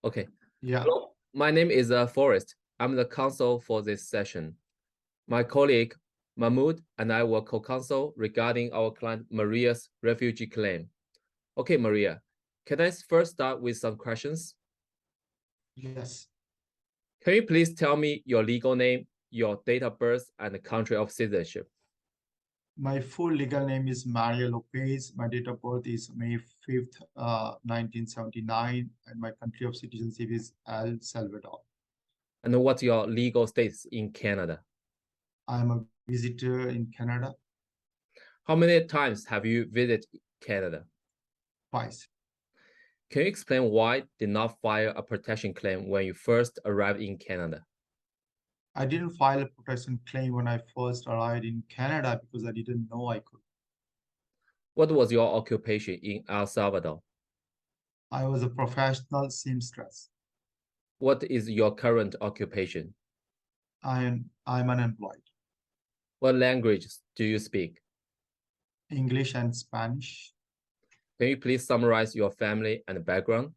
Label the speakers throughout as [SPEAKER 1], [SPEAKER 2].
[SPEAKER 1] Okay.
[SPEAKER 2] Yeah,
[SPEAKER 1] Hello, my name is Forrest. I'm the counsel for this session. My colleague Mahmoud and I will co-counsel regarding our client Maria's refugee claim. Okay, Maria, can I first start with some questions?
[SPEAKER 2] yes.
[SPEAKER 1] Can you please tell me your legal name, your date of birth, and the country of citizenship?
[SPEAKER 2] My full legal name is Maria Lopez. My date of birth is May 5th, 1979, and my country of citizenship is El Salvador.
[SPEAKER 1] And what's your legal status in Canada?
[SPEAKER 2] I'm a visitor in Canada
[SPEAKER 1] How many times have you visited Canada?
[SPEAKER 2] twice.
[SPEAKER 1] Can you explain why did not file a protection claim when you first arrived in Canada?
[SPEAKER 2] I didn't file a protection claim when I first arrived in Canada because I didn't know I could.
[SPEAKER 1] What was your occupation in El Salvador?
[SPEAKER 2] I was a professional seamstress.
[SPEAKER 1] What is your current occupation?
[SPEAKER 2] I'm unemployed.
[SPEAKER 1] What languages do you speak?
[SPEAKER 2] English and Spanish.
[SPEAKER 1] Can you please summarize your family and background?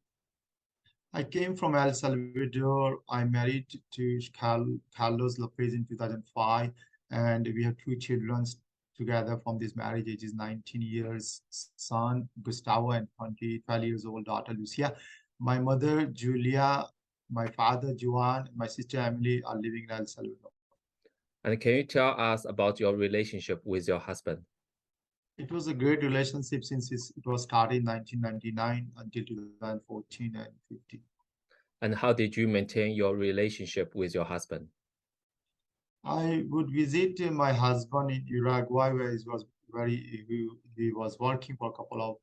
[SPEAKER 2] I came from El Salvador. I married to Carlos Lopez in 2005, and we have two children together from this marriage. Age is 19 years, son Gustavo, and 12 years old daughter Lucia. My mother Julia, my father Juan, and my sister Emily are living in El Salvador.
[SPEAKER 1] And can you tell us about your relationship with your husband?
[SPEAKER 2] It was a great relationship since it was started in 1999 until 2014 and 15.
[SPEAKER 1] And how did you maintain your relationship with your husband?
[SPEAKER 2] I would visit my husband in Uruguay, where he was working for a couple of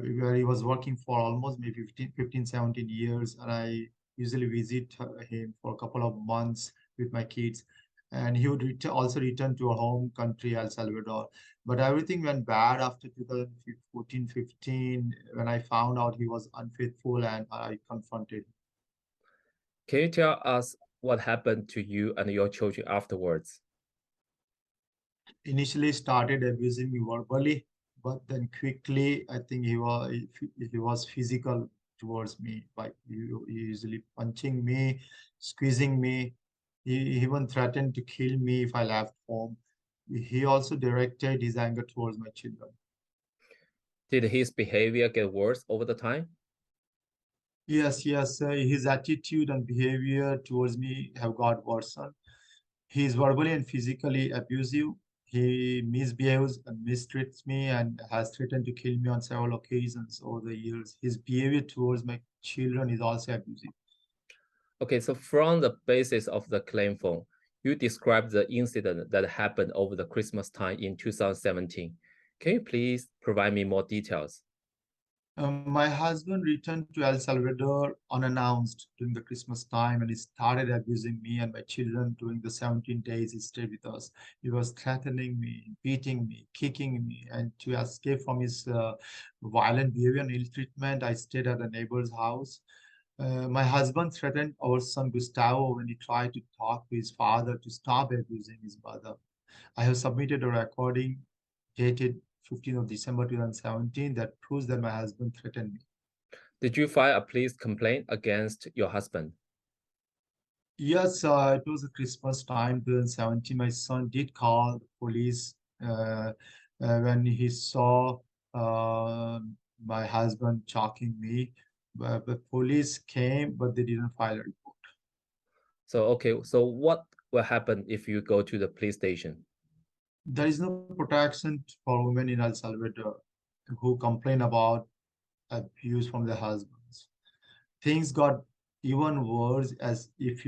[SPEAKER 2] where he was working for almost maybe 15, 17 years, and I usually visit him for a couple of months with my kids. And he would also return to our home country, El Salvador. But everything went bad after 2014, 15, when I found out he was unfaithful and I confronted him.
[SPEAKER 1] Can you tell us what happened to you and your children afterwards?
[SPEAKER 2] Initially started abusing me verbally, but then quickly I think he was physical towards me, like he usually punching me, squeezing me. He even threatened to kill me if I left home. He also directed his anger towards my children.
[SPEAKER 1] Did his behavior get worse over the time?
[SPEAKER 2] Yes, his attitude and behavior towards me have got worse. He is verbally and physically abusive. He misbehaves and mistreats me and has threatened to kill me on several occasions over the years. His behavior towards my children is also abusive.
[SPEAKER 1] Okay, so from the basis of the claim form, you described the incident that happened over the Christmas time in 2017. Can you please provide me more details?
[SPEAKER 2] My husband returned to El Salvador unannounced during the Christmas time, and he started abusing me and my children during the 17 days he stayed with us. He was threatening me, beating me, kicking me, and to escape from his violent behavior and ill treatment, I stayed at a neighbor's house. My husband threatened our son Gustavo when he tried to talk to his father to stop abusing his mother. I have submitted a recording dated 15th of December 2017 that proves that my husband threatened me.
[SPEAKER 1] Did you file a police complaint against your husband?
[SPEAKER 2] Yes, it was a Christmas time, 2017. My son did call the police when he saw uh, my husband choking me. But police came, but they didn't file a report.
[SPEAKER 1] So, okay, so what will happen if you go to the police station?
[SPEAKER 2] There is no protection for women in El Salvador who complain about abuse from their husbands. Things got even worse as if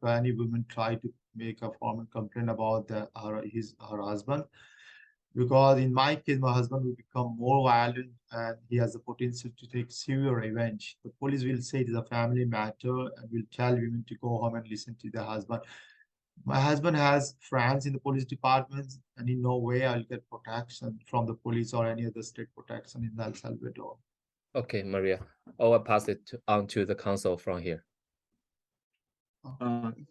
[SPEAKER 2] any woman tried to make a formal complaint about her husband, because in my case my husband will become more violent and he has the potential to take severe revenge. The police will say it is a family matter and will tell women to go home and listen to their husband. My husband has friends in the police department, and in no way I'll get protection from the police or any other state protection in El Salvador.
[SPEAKER 1] Okay, Maria, I will pass it on to the counsel from here.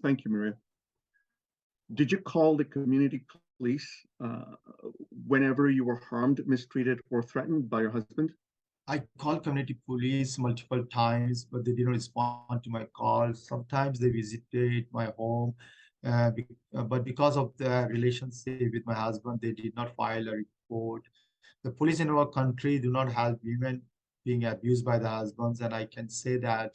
[SPEAKER 3] Thank you, Maria. Did you call the community police whenever you were harmed, mistreated, or threatened by your husband?
[SPEAKER 2] I called community police multiple times, but they didn't respond to my calls. Sometimes they visited my home, but because of the relationship with my husband, they did not file a report. The police in our country do not help women being abused by the husbands, and I can say that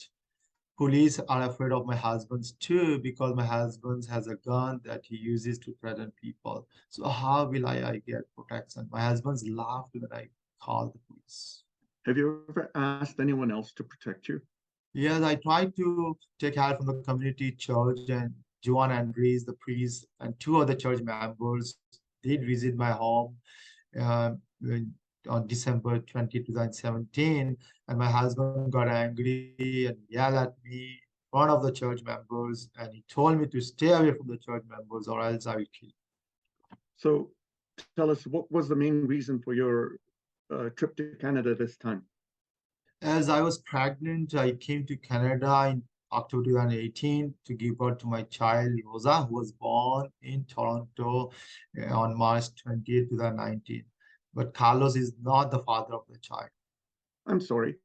[SPEAKER 2] police are afraid of my husband's too because my husband has a gun that he uses to threaten people. So how will I get protection? My husband's laughed when I call the police.
[SPEAKER 3] Have you ever asked anyone else to protect you?
[SPEAKER 2] Yes, I tried to take help from the community church, and Joan Andres, the priest, and two other church members did visit my home on December 20, 2017. And my husband got angry and yelled at me in front of the church members. And he told me to stay away from the church members or else I will kill you.
[SPEAKER 3] So tell us, what was the main reason for your trip to Canada this time?
[SPEAKER 2] As I was pregnant, I came to Canada in October 2018 to give birth to my child, Rosa, who was born in Toronto on March 20th, 2019. But Carlos is not the father of the child.
[SPEAKER 3] I'm sorry.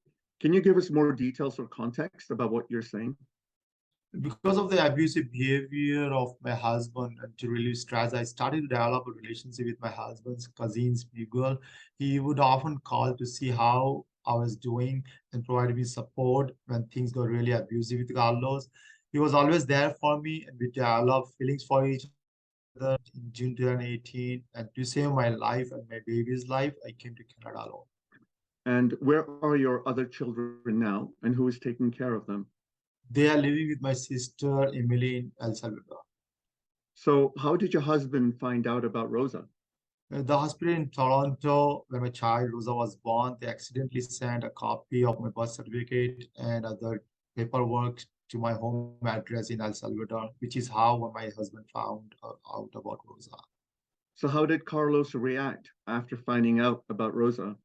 [SPEAKER 3] Can you give us more details or context about what you're saying?
[SPEAKER 2] Because of the abusive behavior of my husband and to relieve stress, I started to develop a relationship with my husband's cousins, Miguel. He would often call to see how I was doing and provide me support when things got really abusive with Carlos. He was always there for me, and we developed feelings for each other in June 2018. And to save my life and my baby's life, I came to Canada alone.
[SPEAKER 3] And where are your other children now, and who is taking care of them?
[SPEAKER 2] They are living with my sister, Emily, in El Salvador.
[SPEAKER 3] So how did your husband find out about Rosa?
[SPEAKER 2] The hospital in Toronto, when my child Rosa was born, they accidentally sent a copy of my birth certificate and other paperwork to my home address in El Salvador, which is how my husband found out about Rosa.
[SPEAKER 3] So how did Carlos react after finding out about Rosa?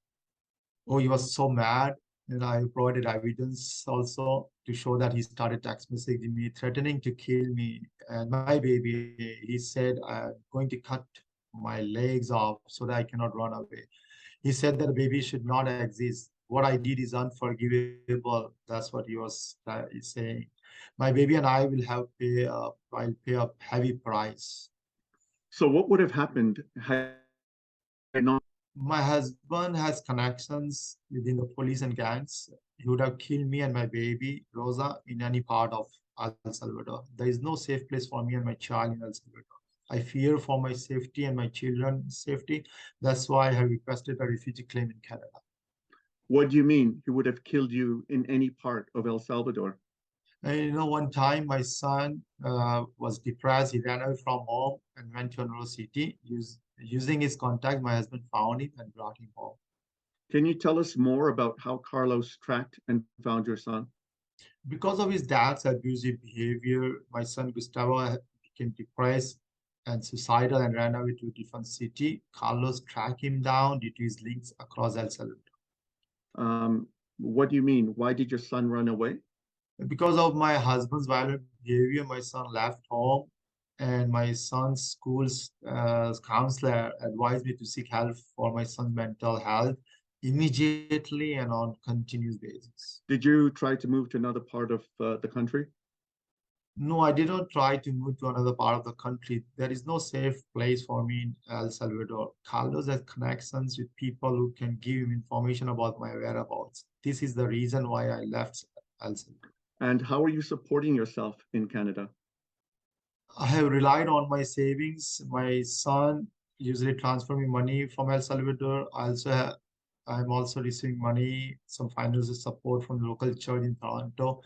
[SPEAKER 2] Oh, he was so mad. And I provided evidence also to show that he started text messaging me, threatening to kill me and my baby. He said, I'm going to cut my legs off so that I cannot run away. He said that the baby should not exist. What I did is unforgivable. That's what he was saying. My baby and I will I'll pay a heavy price.
[SPEAKER 3] So what would have happened had not?
[SPEAKER 2] My husband has connections within the police and gangs. He would have killed me and my baby, Rosa, in any part of El Salvador. There is no safe place for me and my child in El Salvador. I fear for my safety and my children's safety. That's why I have requested a refugee claim in Canada.
[SPEAKER 3] What do you mean he would have killed you in any part of El Salvador?
[SPEAKER 2] And one time my son was depressed. He ran away from home and went to another city. Using his contact, my husband found him and brought him home.
[SPEAKER 3] Can you tell us more about how Carlos tracked and found your son?
[SPEAKER 2] Because of his dad's abusive behavior, my son Gustavo became depressed and suicidal and ran away to a different city. Carlos tracked him down due to his links across El Salvador.
[SPEAKER 3] What do you mean? Why did your son run away?
[SPEAKER 2] Because of my husband's violent behavior, my son left home, and my son's school's counselor advised me to seek help for my son's mental health immediately and on continuous basis.
[SPEAKER 3] Did you try to move to another part of the country?
[SPEAKER 2] No, I did not try to move to another part of the country. There is no safe place for me in El Salvador. Carlos has connections with people who can give him information about my whereabouts. This is the reason why I left El Salvador.
[SPEAKER 3] And how are you supporting yourself in Canada?
[SPEAKER 2] I have relied on my savings. My son usually transfer me money from El Salvador. I'm also receiving money, some financial support from the local church in Toronto.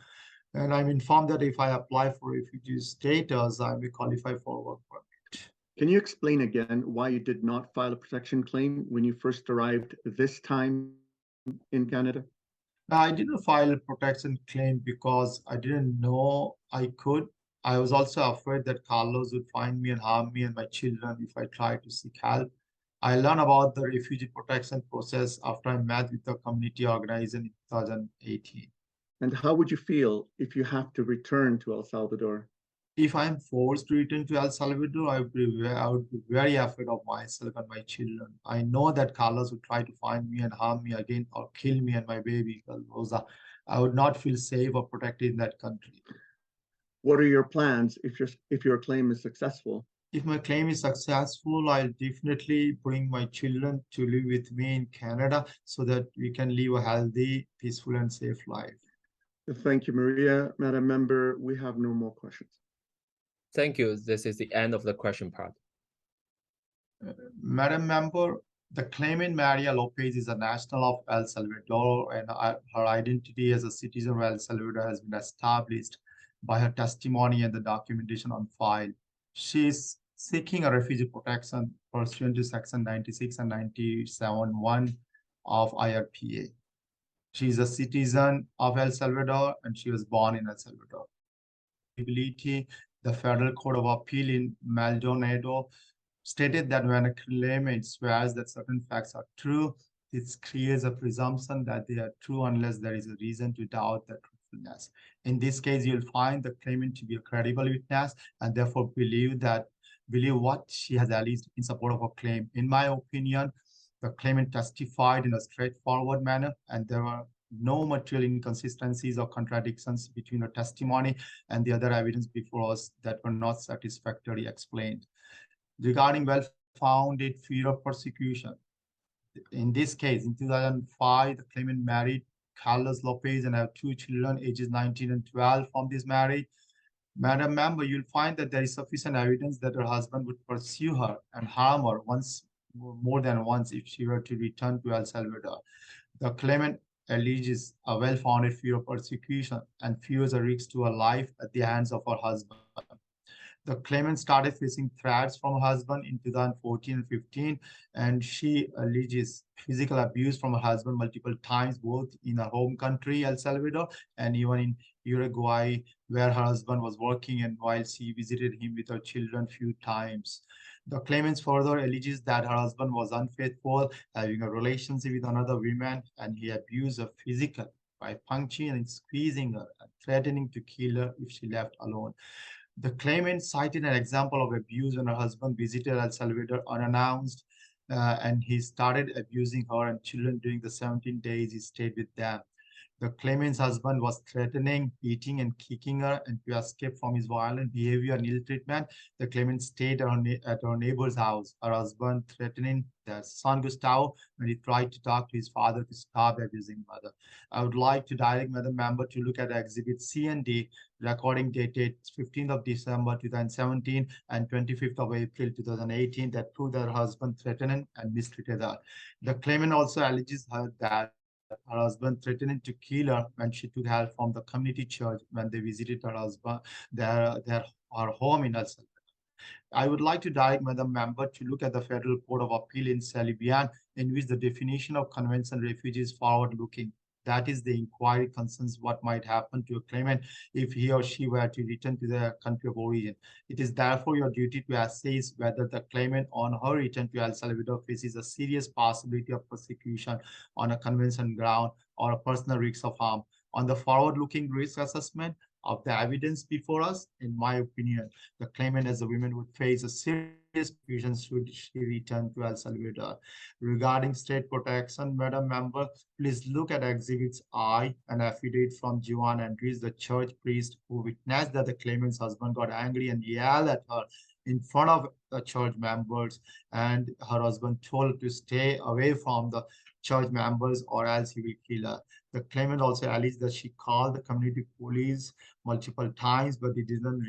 [SPEAKER 2] And I'm informed that if I apply for refugee status, I may qualify for work permit.
[SPEAKER 3] Can you explain again why you did not file a protection claim when you first arrived this time in Canada?
[SPEAKER 2] I didn't file a protection claim because I didn't know I could. I was also afraid that Carlos would find me and harm me and my children if I tried to seek help. I learned about the refugee protection process after I met with the community organizer in 2018.
[SPEAKER 3] And how would you feel if you have to return to El Salvador?
[SPEAKER 2] If I'm forced to return to El Salvador, I would be very afraid of myself and my children. I know that Carlos would try to find me and harm me again or kill me and my baby, Rosa. I would not feel safe or protected in that country.
[SPEAKER 3] What are your plans if your claim is successful?
[SPEAKER 2] If my claim is successful, I'll definitely bring my children to live with me in Canada so that we can live a healthy, peaceful, and safe life.
[SPEAKER 3] Thank you, Maria. Madam Member, we have no more questions.
[SPEAKER 1] Thank you. This is the end of the question part.
[SPEAKER 2] Madam Member, the claimant Maria Lopez is a national of El Salvador, and her identity as a citizen of El Salvador has been established by her testimony and the documentation on file. She is seeking a refugee protection pursuant to Section 96 and 97(1) of IRPA. She is a citizen of El Salvador, and she was born in El Salvador. The Federal Court of Appeal in Maldonado stated that when a claimant swears that certain facts are true, this creates a presumption that they are true unless there is a reason to doubt their truthfulness. In this case, you'll find the claimant to be a credible witness and therefore believe what she has alleged in support of her claim. In my opinion, the claimant testified in a straightforward manner, and there were no material inconsistencies or contradictions between her testimony and the other evidence before us that were not satisfactorily explained. Regarding well-founded fear of persecution, in this case, in 2005, the claimant married Carlos Lopez and have two children, ages 19 and 12 from this marriage. Madam Member, you'll find that there is sufficient evidence that her husband would pursue her and harm her more than once if she were to return to El Salvador. The claimant alleges a well-founded fear of persecution and fears a risk to her life at the hands of her husband. The claimant started facing threats from her husband in 2014 and 15, and she alleges physical abuse from her husband multiple times, both in her home country, El Salvador, and even in Uruguay, where her husband was working and while she visited him with her children few times. The claimant further alleges that her husband was unfaithful, having a relationship with another woman, and he abused her physically by punching and squeezing her and threatening to kill her if she left alone. The claimant cited an example of abuse when her husband visited El Salvador unannounced, and he started abusing her and children during the 17 days he stayed with them. The claimant's husband was threatening, beating, and kicking her, and to escape from his violent behavior and ill treatment, the claimant stayed at her neighbor's house. Her husband threatening their son Gustavo when he tried to talk to his father to stop abusing mother. I would like to direct Madam Member to look at Exhibit C and D, recording dated 15th of December 2017 and 25th of April 2018, that prove that her husband threatened and mistreated her. The claimant also alleges that her husband threatening to kill her when she took help from the community church when they visited her husband, her home in El Salvador. I would like to direct Madam Member to look at the Federal Court of Appeal in Salibian, in which the definition of convention refugee is forward-looking. That is, the inquiry concerns what might happen to a claimant if he or she were to return to their country of origin. It is therefore your duty to assess whether the claimant on her return to El Salvador faces a serious possibility of persecution on a convention ground or a personal risk of harm. On the forward-looking risk assessment of the evidence before us, in my opinion, the claimant as a woman would face a serious persecution should she return to El Salvador. Regarding state protection, Madam Member, please look at Exhibits I, an affidavit from Juan Andres, the church priest who witnessed that the claimant's husband got angry and yelled at her in front of the church members, and her husband told her to stay away from the church members or else he will kill her. The claimant also alleged that she called the community police multiple times, but they didn't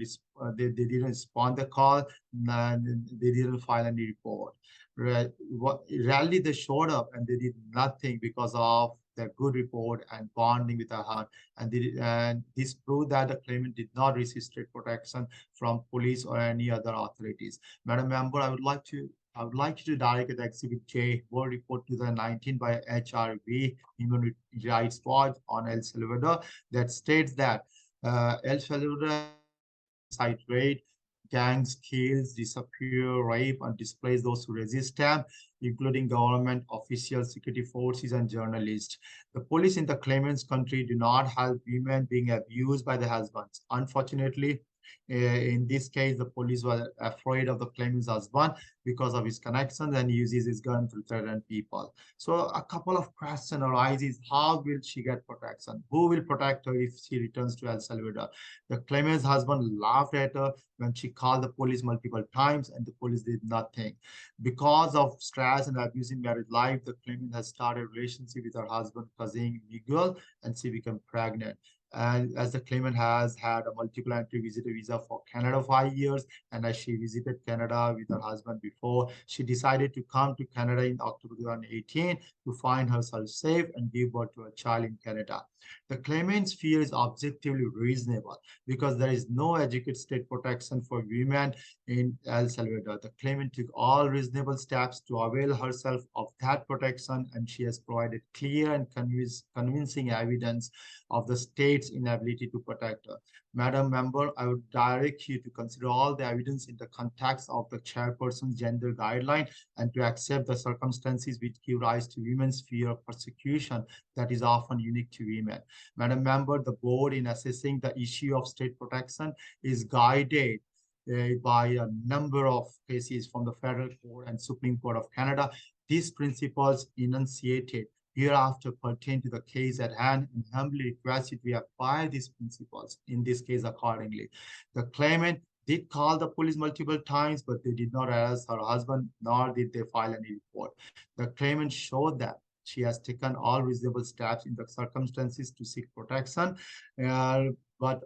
[SPEAKER 2] respond the call, and they didn't file any report. Rarely they showed up and they did nothing because of their good report and bonding with her, and this proved that the claimant did not receive state protection from police or any other authorities. Madam Member, I would like you to direct at Exhibit J, World Report 2019 by HRV, Human Rights Watch on El Salvador, that states that El Salvador site raid, gangs kills, disappear, rape, and displace those who resist them, including government officials, security forces, and journalists. The police in the claimant's country do not help women being abused by their husbands. Unfortunately, In this case, the police were afraid of the claimant's husband because of his connections and uses his gun to threaten people. So a couple of questions arises. How will she get protection? Who will protect her if she returns to El Salvador? The claimant's husband laughed at her when she called the police multiple times and the police did nothing. Because of stress and abusive married life, the claimant has started a relationship with her husband, cousin Miguel, and she became pregnant. And as the claimant has had a multiple entry visitor visa for Canada 5 years, and as she visited Canada with her husband before, she decided to come to Canada in October 2018 to find herself safe and give birth to a child in Canada. The claimant's fear is objectively reasonable because there is no adequate state protection for women in El Salvador. The claimant took all reasonable steps to avail herself of that protection, and she has provided clear and convincing evidence of the state's inability to protect her. Madam Member, I would direct you to consider all the evidence in the context of the chairperson's gender guideline and to accept the circumstances which give rise to women's fear of persecution that is often unique to women. Madam Member, the board in assessing the issue of state protection is guided by a number of cases from the Federal Court and Supreme Court of Canada. These principles enunciated hereafter pertain to the case at hand and humbly request you to apply these principles in this case accordingly. The claimant did call the police multiple times, but they did not arrest her husband, nor did they file any report. The claimant showed that she has taken all reasonable steps in the circumstances to seek protection, but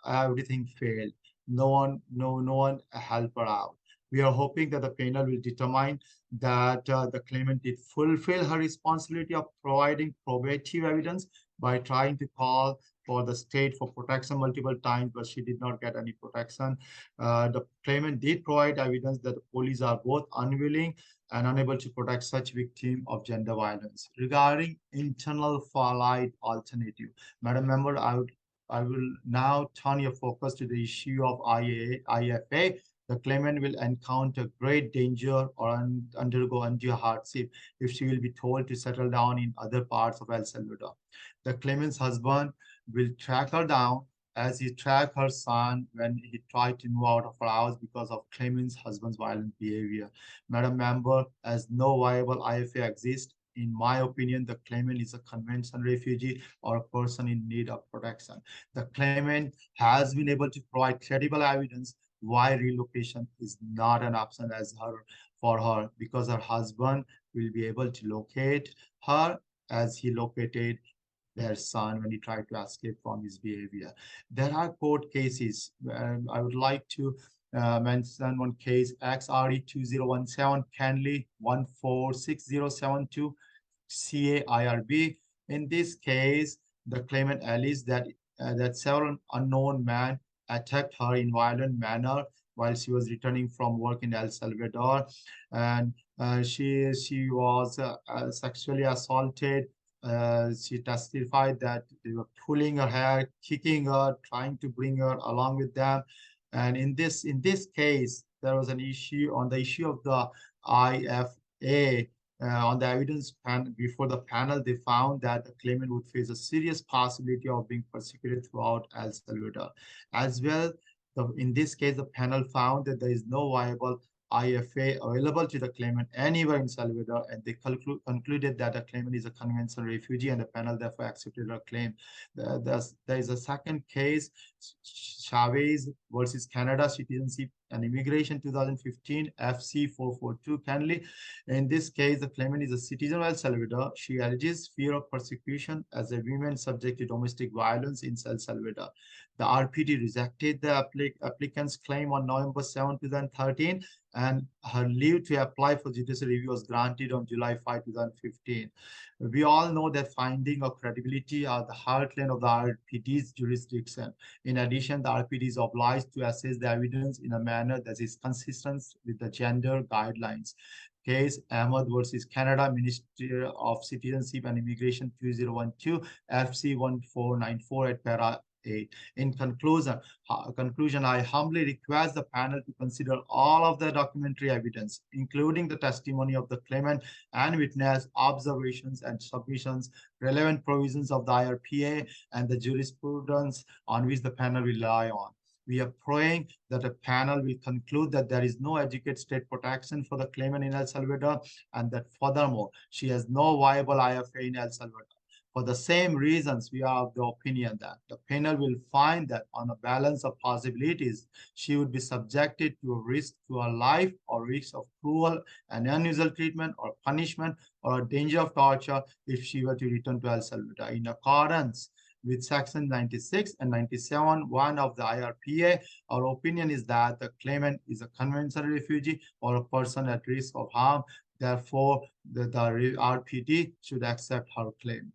[SPEAKER 2] everything failed. No one helped her out. We are hoping that the panel will determine that the claimant did fulfill her responsibility of providing probative evidence by trying to call for the state for protection multiple times, but she did not get any protection. The claimant did provide evidence that the police are both unwilling and unable to protect such victims of gender violence. Regarding internal flight alternative, Madam Member, I will now turn your focus to the issue of IFA. The claimant will encounter great danger or undergo undue hardship if she will be told to settle down in other parts of El Salvador. The claimant's husband will track her down as he tracked her son when he tried to move out of her house because of claimant's husband's violent behavior. Madam Member, as no viable IFA exists, in my opinion, the claimant is a conventional refugee or a person in need of protection. The claimant has been able to provide credible evidence why relocation is not an option for her, because her husband will be able to locate her as he located their son when he tried to escape from his behavior. There are court cases, and I would like to mention one case, XRE 2017 Kenley 146072 CAIRB. In this case, the claimant alleged that several unknown men attacked her in violent manner while she was returning from work in El Salvador, and she was sexually assaulted. She testified that they were pulling her hair, kicking her, trying to bring her along with them. And in this case, there was an issue on the issue of the IFA. On the evidence before the panel, they found that the claimant would face a serious possibility of being persecuted throughout El Salvador. As well, in this case, the panel found that there is no viable IFA available to the claimant anywhere in Salvador, and they concluded that the claimant is a conventional refugee, and the panel therefore accepted her claim. There is a second case, Chavez versus Canada Citizenship and Immigration 2015 FC 442 Kenley. In this case, the claimant is a citizen of El Salvador. She alleges fear of persecution as a woman subject to domestic violence in El Salvador. The RPD rejected the applicant's claim on November 7, 2013, and her leave to apply for judicial review was granted on July 5, 2015. We all know that finding of credibility are the heartland of the RPD's jurisdiction. In addition, the RPD is obliged to assess the evidence in a manner that is consistent with the gender guidelines. Case Ahmed versus Canada, Ministry of Citizenship and Immigration 2012, FC 1494 at para 8. In conclusion, I humbly request the panel to consider all of the documentary evidence, including the testimony of the claimant and witness, observations and submissions, relevant provisions of the IRPA, and the jurisprudence on which the panel rely on. We are praying that a panel will conclude that there is no adequate state protection for the claimant in El Salvador, and that furthermore, she has no viable IFA in El Salvador. For the same reasons, we are of the opinion that the panel will find that on a balance of possibilities, she would be subjected to a risk to her life or risk of cruel and unusual treatment or punishment or a danger of torture if she were to return to El Salvador. In accordance with section 96 and 97(1) of the IRPA, our opinion is that the claimant is a conventional refugee or a person at risk of harm. Therefore, the RPT should accept her claim.